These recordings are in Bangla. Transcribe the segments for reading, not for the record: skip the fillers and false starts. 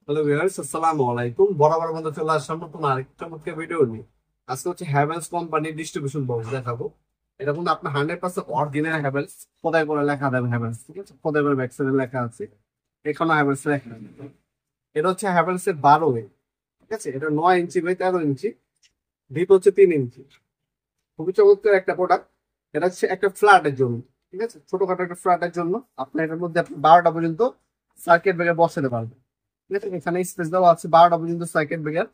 হ্যালো ভিউয়ার্স, আসসালামু আলাইকুম। বরাবর মতো চলে আসলাম নতুন আরেকটা চমৎকার ভিডিও নিয়ে। আজকে হচ্ছে হ্যাভেলস কোম্পানির ডিস্ট্রিবিউশন বক্স দেখাবো। এটা কিন্তু আপনার 100% অরিজিনাল হ্যাভেলস, খোদাই করে লেখা দেবে হ্যাভেলস, ঠিক আছে? খোদাই করে ব্যাকসাইডে লেখা আছে, এখানে হ্যাভেলস লেখা আছে। এটা হচ্ছে হ্যাভেলস এর 12 ঠিক আছে? এটা 9 ইঞ্চি বাই 13 ইঞ্চি, ডিপ হচ্ছে 3 ইঞ্চি। খুবই চমৎকার একটা প্রোডাক্ট। এটা হচ্ছে একটা ফ্ল্যাটের জন্য, ঠিক আছে? ছোটখাটো একটা ফ্ল্যাটের জন্য আপনার এটার মধ্যে আপনি 12টা পর্যন্ত সার্কিট ব্রেকার বসাতে পারবেন, ঠিক আছে? এখানে স্পেস দেওয়া আছে, 12টা পর্যন্ত সার্কিট ব্রেকার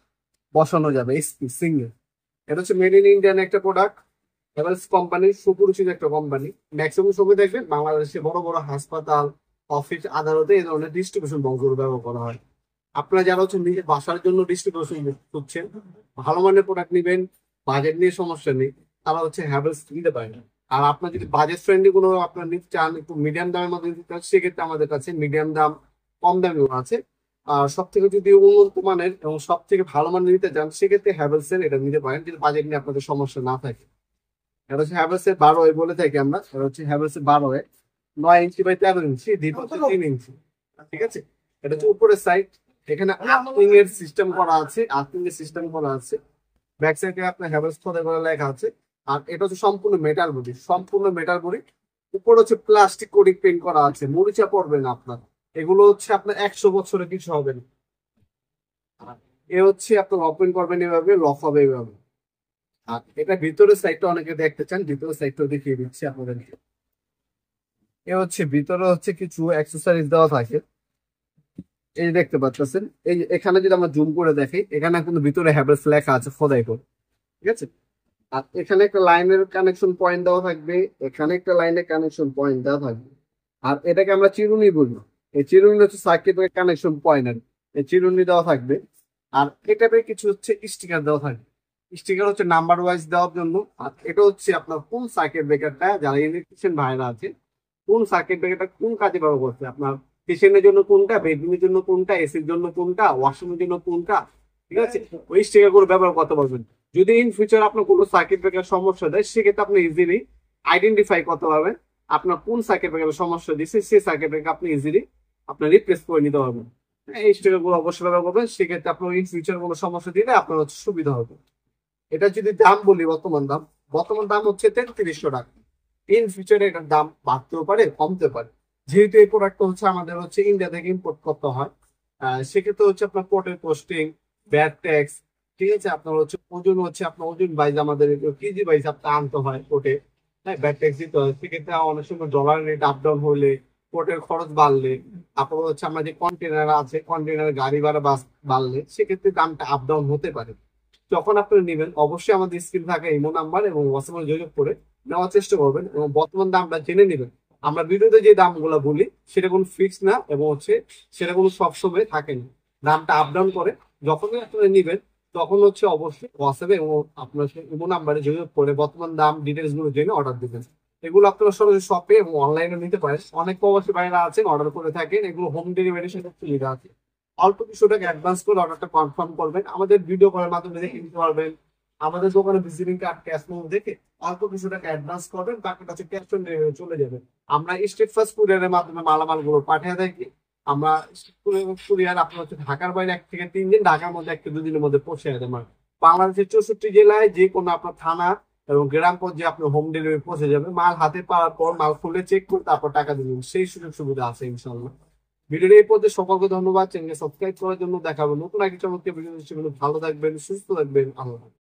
বসানো যাবে সিঙ্গেল। এটা হচ্ছে মেড ইন ইন্ডিয়ান একটা প্রোডাক্ট। হেভেলস কোম্পানির সুপরিচিত একটা কোম্পানি। ম্যাক্সিমাম সময় দেখবেন বাংলাদেশে বড় বড় হাসপাতাল, অফিস, আদালতে এই ধরনের ডিস্ট্রিবিউশন বক্সগুলো ব্যবহার করা হয়। আপনারা যারা হচ্ছে নিজের বাসার জন্য ডিস্ট্রিবিউশন করছেন, ভালো মানের প্রোডাক্ট নিবেন, বাজেট নিয়ে সমস্যা নেই, তারা হচ্ছে হ্যাভেলস নিতে পারেন। আর আপনার যদি বাজেট ফ্রেন্ডলি কোনো আপনার নিতে চান, একটু মিডিয়াম দামের মধ্যে নিতে চান, সেক্ষেত্রে আমাদের কাছে মিডিয়াম দাম, কম দামেও আছে। আর সব থেকে যদি উন্নত মানের এবং সব থেকে ভালো মানের নিতে চান, সেক্ষেত্রে হ্যাভেলস এর এটা নিতে পারেন, যদি বাজেট নিয়ে আপনাদের সমস্যা না থাকে। এটা হচ্ছে হ্যাভেলস এর 12 বলে থাকি আমরা। এটা হচ্ছে হ্যাভেলস এর 12, 9 ইঞ্চি বাই 13 ইঞ্চি, ডিপ হচ্ছে 3 ইঞ্চি, ঠিক আছে? এটা হচ্ছে উপরের সাইড। এখানে আর্থিং এর সিস্টেম করা আছে, আর্থিং এর সিস্টেম করা আছে। ব্যাক সাইডে আপনার হ্যাভেলস খোদাই করে লেখা আছে। আর এটা হচ্ছে সম্পূর্ণ মেটাল বডি, সম্পূর্ণ মেটাল বডি। উপরে হচ্ছে প্লাস্টিক কোডিং পেইন্ট করা আছে, মরিচা পড়বে না আপনার। এগুলো হচ্ছে আপনার 100 বছরে কিছু হবে না। আর এ হচ্ছে আপনার ওপেন করবেন এভাবে, লক হবে এভাবে। আর এটা ভিতরের সাইডটা অনেকে দেখতে চান, ভিতরের সাইডটা দেখিয়ে দিচ্ছি আপনাদেরকে। এ হচ্ছে ভিতরে হচ্ছে কিছু অ্যাক্সেসরিজ দেওয়া থাকে, এই যে দেখতে পাচ্ছেন। এই যে এখানে যদি আমরা জুম করে দেখি, এখানে কিন্তু ভিতরে হ্যাভেলস লেখা আছে খোদাই করে, ঠিক আছে? আর এখানে একটা লাইনের কানেকশন পয়েন্ট দেওয়া থাকবে, এখানে একটা লাইনের কানেকশন পয়েন্ট দেওয়া থাকবে। আর এটাকে আমরা চিরুনি বলি। এই চিরুনি হচ্ছে সার্কিট কানেকশন পয়েন্ট, এই চিরুনি দেওয়া থাকবে। আর এটাতে কিছু হচ্ছে স্টিকার দেওয়া থাকবে। স্টিকার হচ্ছে নাম্বার ওয়াইজ দেওয়ার জন্য। আর এটা হচ্ছে আপনার কোন সার্কিট ব্রেকারটা, যারা ইলেকট্রিশিয়ান ভাইরা আছে, কোন সার্কিট ব্রেকারটা কোন কাজে ব্যবহার করছে, আপনার কিচেনের জন্য কোনটা, বেডরুমের জন্য কোনটা, এসির জন্য কোনটা, ওয়াশরুমের জন্য কোনটা, ঠিক আছে? ওই স্টিকার করে ব্যবহার করতে পারবেন। যদি ইন ফিউচার আপনার কোনো সার্কিট ব্রেকার সমস্যা দেয়, সেক্ষেত্রে আপনি ইজিলি আইডেন্টিফাই করতে পারবেন আপনার কোন সার্কিট ব্রেকার সমস্যা দিচ্ছে, সেই সার্কিট ব্রেকার আপনি ইজিলি আপনার রিপ্লেস করে নিতে পারবেন। এই স্টিকার গুলো অবশ্যই ব্যবহার করবেন, সেক্ষেত্রে আপনার ইন ফিউচার কোনো সমস্যা দিলে আপনার হচ্ছে সুবিধা হবে। এটা যদি দাম বলি, বর্তমান দাম হচ্ছে 3300 টাকা। ইন ফিউচারে এটার দাম বাড়তেও পারে, কমতে পারে। যেহেতু এই প্রোডাক্টটা হচ্ছে আমাদের হচ্ছে ইন্ডিয়া থেকে ইম্পোর্ট করতে হয়, সেক্ষেত্রে হচ্ছে আপনার পোর্টের পোস্টিং, ব্যাট ট্যাক্স, ঠিক আছে? আপনার হচ্ছে ওজন, হচ্ছে আপনার ওজন বাইজ আমাদের কেজি বাইজ আপনার আনতে হয় পোর্টে। হ্যাঁ, ব্যাট ট্যাক্স দিতে হয়। সেক্ষেত্রে অনেক সময় ডলার রেট আপ ডাউন হলে, পোর্টের খরচ বাড়লে, আপনার হচ্ছে আমরা যে কন্টেনার আছে, কন্টেনার গাড়ি ভাড়া বাস বাড়লে, সেক্ষেত্রে দামটা আপ ডাউন হতে পারে। যখন আপনি নেবেন, অবশ্যই আমাদের স্ক্রিন থাকা ইমো নাম্বার এবং হোয়াটসঅ্যাপে যোগাযোগ করে নেওয়ার চেষ্টা করবেন এবং বর্তমান দামটা জেনে নেবেন। আমরা ভিডিওতে যে দামগুলো বলি সেটা কোনো ফিক্স না, এবং হচ্ছে সেটা কোনো সবসময় থাকে না, দামটা আপ ডাউন করে। যখনই আপনি নেবেন, তখন হচ্ছে অবশ্যই হোয়াটসঅ্যাপে এবং আপনার ইমো নাম্বারে যোগাযোগ করে বর্তমান দাম ডিটেলস গুলো জেনে অর্ডার দিবেন। এগুলো আপনারা সরাসরি শপে এবং অনলাইনে নিতে পারেন। অনেক প্রবাসী ভাইরা আছেন অর্ডার করে থাকেন, এগুলো হোম ডেলিভারি সুবিধা আছে। অল্প কিছু টাকা অ্যাডভান্স করে অর্ডারটা কনফার্ম করবেন, আমাদের ভিডিও কলের মাধ্যমে দেখে নিতে পারবেন। আমাদের দোকানে ভিজিটিং কার্ড, ক্যাশ মেমো দেখে অল্প কিছু টাকা অ্যাডভান্স করবেন, বাকিটা হচ্ছে ক্যাশ অন ডেলিভারি চলে যাবে। আমরা স্টেট ফার্স্ট কুরিয়ারের মাধ্যমে মালামাল গুলো পাঠিয়ে থাকি। আমরা কুরিয়ার আপনার হচ্ছে ঢাকার বাইরে 1 থেকে 3 দিন, ঢাকার মধ্যে 1 থেকে 2 দিনের মধ্যে পৌঁছে যেতে পারে। বাংলাদেশের 64 জেলায় যে কোনো আপনার থানা এবং গ্রাম পর্যায়ে আপনার হোম ডেলিভারি পৌঁছে যাবে। মাল হাতে পাওয়ার পর মাল খুলে চেক করে তারপর টাকা দিবেন, সেই সুযোগ সুবিধা আছে ইনশাল্লাহ। ভিডিওটি এই পর্যন্ত সকলকে ধন্যবাদ। চ্যানেলকে সাবস্ক্রাইব করার জন্য। দেখাবো নতুন একটা চমৎকার ভিডিও। ভালো থাকবেন, সুস্থ থাকবেন, আল্লাহ হাফেজ।